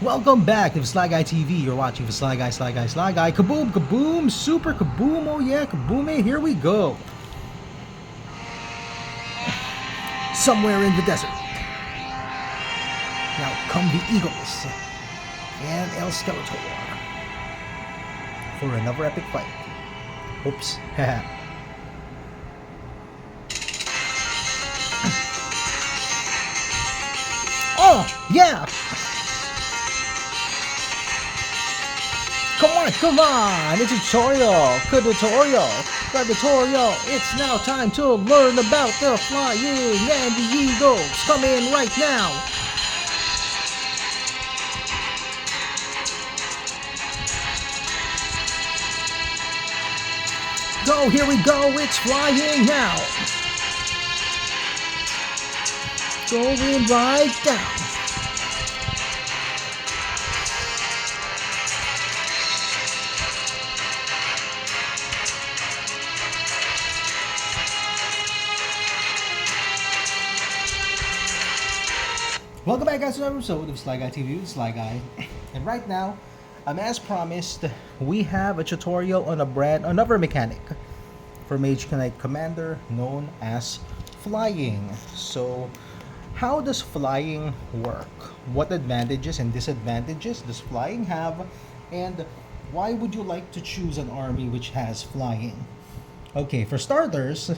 Welcome back to Sly Guy TV. You're watching the Sly Guy, Sly Guy, Sly Guy. Kaboom, kaboom, super kaboom. Oh yeah, kaboom. Here we go. Somewhere in the desert. Now come the Eagles and El Skeletor for another epic fight. Oops. Oh, yeah. Come on, it's a tutorial, tutorial. It's now time to learn about the flying and the eagles. Come in right now. Go, here we go, it's flying now. Going right down. Welcome back guys to another episode of Sly Guy TV with Sly Guy. And right now, as promised, we have a tutorial on another mechanic for Mage Knight Commander known as flying. So, how does flying work? What advantages and disadvantages does flying have? And why would you like to choose an army which has flying? Okay, for starters,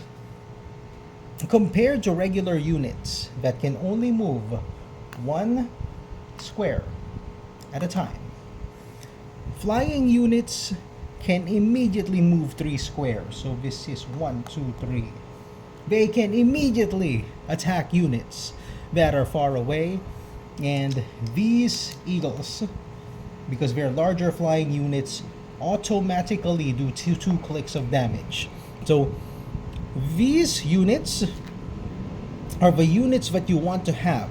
compared to regular units that can only move one square at a time, flying units can immediately move 3 squares. So this is 1, 2, 3. They can immediately attack units that are far away, and these eagles, because they're larger flying units, automatically do two clicks of damage. So these units are the units that you want to have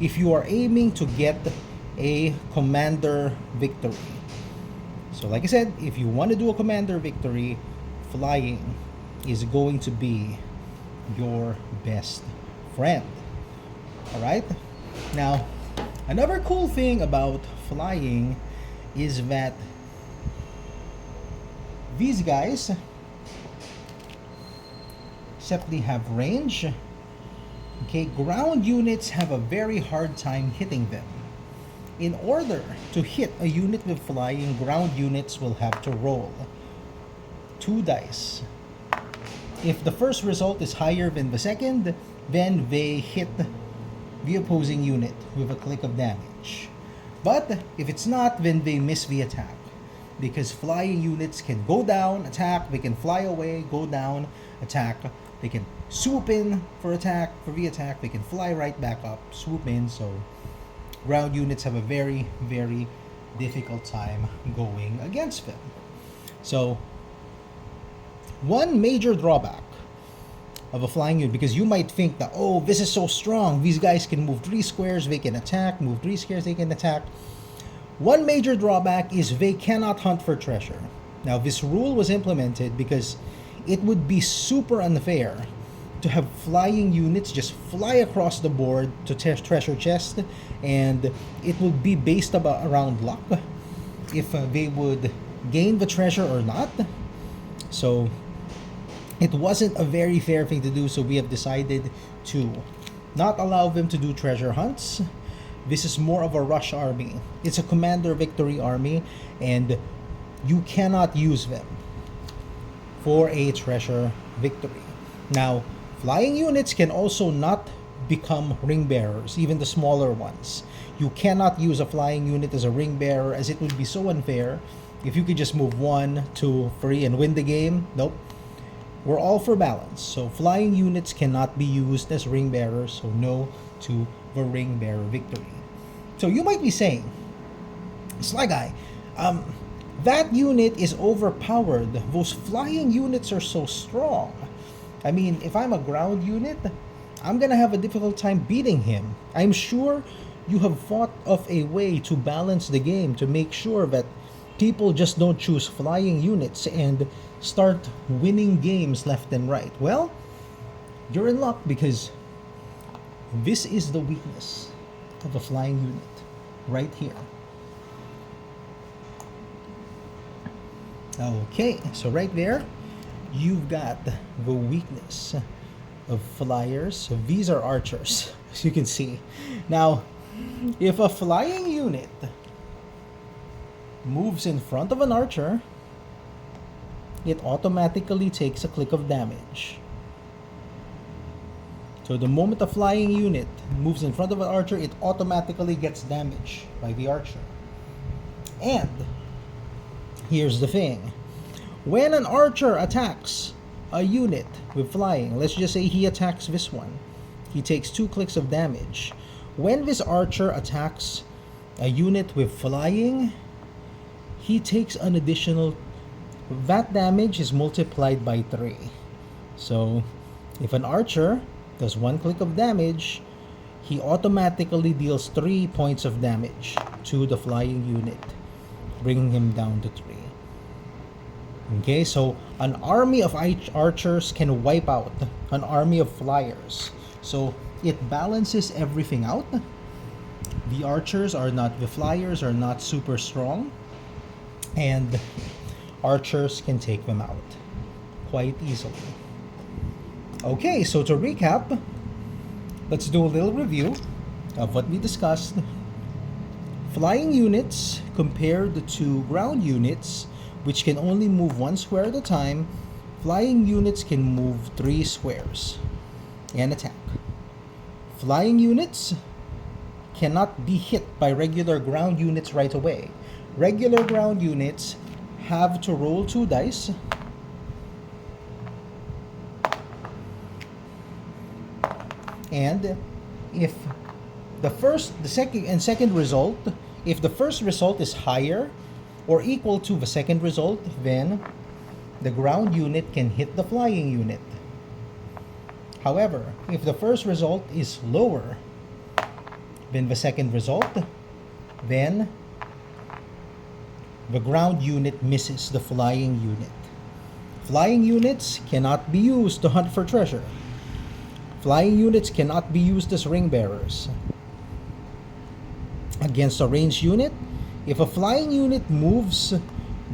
if you are aiming to get a commander victory. So like I said, if you want to do a commander victory, flying is going to be your best friend. Alright? Now, another cool thing about flying is that these guys simply have range. Okay, ground units have a very hard time hitting them. In order to hit a unit with flying, ground units will have to roll 2 dice. If the first result is higher than the second, then they hit the opposing unit with a click of damage. But if it's not, then they miss the attack. Because flying units can go down, attack, they can fly away, go down, attack. They can swoop in for the attack, they can fly right back up, swoop in. So ground units have a very, very difficult time going against them. So one major drawback of a flying unit, because you might think that, oh, this is so strong, these guys can move 3 squares, they can attack, move 3 squares, they can attack. One major drawback is they cannot hunt for treasure. Now, this rule was implemented because it would be super unfair to have flying units just fly across the board to treasure chest, and it would be based around luck if they would gain the treasure or not. So it wasn't a very fair thing to do, so we have decided to not allow them to do treasure hunts. This is more of a rush army. It's a commander victory army, and you cannot use them for a treasure victory. Now, flying units can also not become ring bearers, even the smaller ones. You cannot use a flying unit as a ring bearer, as it would be so unfair if you could just move 1, 2, 3 and win the game. Nope. We're all for balance. So flying units cannot be used as ring bearers, so no to the ring bearer victory. So you might be saying, Sly Guy, that unit is overpowered. Those flying units are so strong. I mean, if I'm a ground unit, I'm gonna have a difficult time beating him. I'm sure you have thought of a way to balance the game to make sure that people just don't choose flying units and start winning games left and right. Well, you're in luck, because this is the weakness of a flying unit right here. Okay, so right there, you've got the weakness of flyers. So these are archers, as you can see. Now, if a flying unit moves in front of an archer, it automatically takes a click of damage. So the moment a flying unit moves in front of an archer, it automatically gets damage by the archer. And here's the thing. When an archer attacks a unit with flying, let's just say he attacks this one, he takes 2 clicks of damage. When this archer attacks a unit with flying, he takes an additional, that damage is multiplied by 3. So if an archer does 1 click of damage, he automatically deals 3 points of damage to the flying unit, bringing him down to 3. Okay, so an army of archers can wipe out an army of flyers. So it balances everything out. The flyers are not super strong, and archers can take them out quite easily. Okay, so to recap, let's do a little review of what we discussed. Flying units compared to ground units, which can only move 1 square at a time, flying units can move 3 squares and attack. Flying units cannot be hit by regular ground units right away. Regular ground units have to roll 2 dice and if the second result, if the first result is higher or equal to the second result, then the ground unit can hit the flying unit. However, if the first result is lower than the second result, then the ground unit misses the flying unit. Flying units cannot be used to hunt for treasure. Flying units cannot be used as ring bearers. Against a ranged unit, if a flying unit moves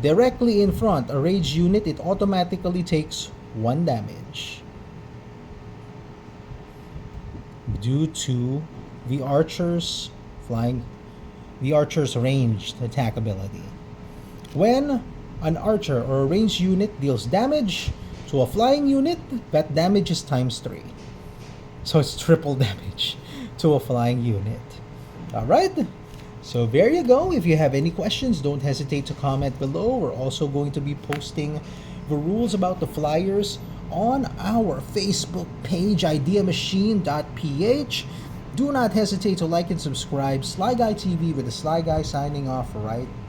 directly in front a ranged unit, it automatically takes 1 damage due to the archer's ranged attack ability. When an archer or a ranged unit deals damage to a flying unit, that damage is times 3. So it's triple damage to a flying unit. Alright? So there you go. If you have any questions, don't hesitate to comment below. We're also going to be posting the rules about the flyers on our Facebook page, ideamachine.ph. Do not hesitate to like and subscribe. Sly Guy TV with the Sly Guy signing off right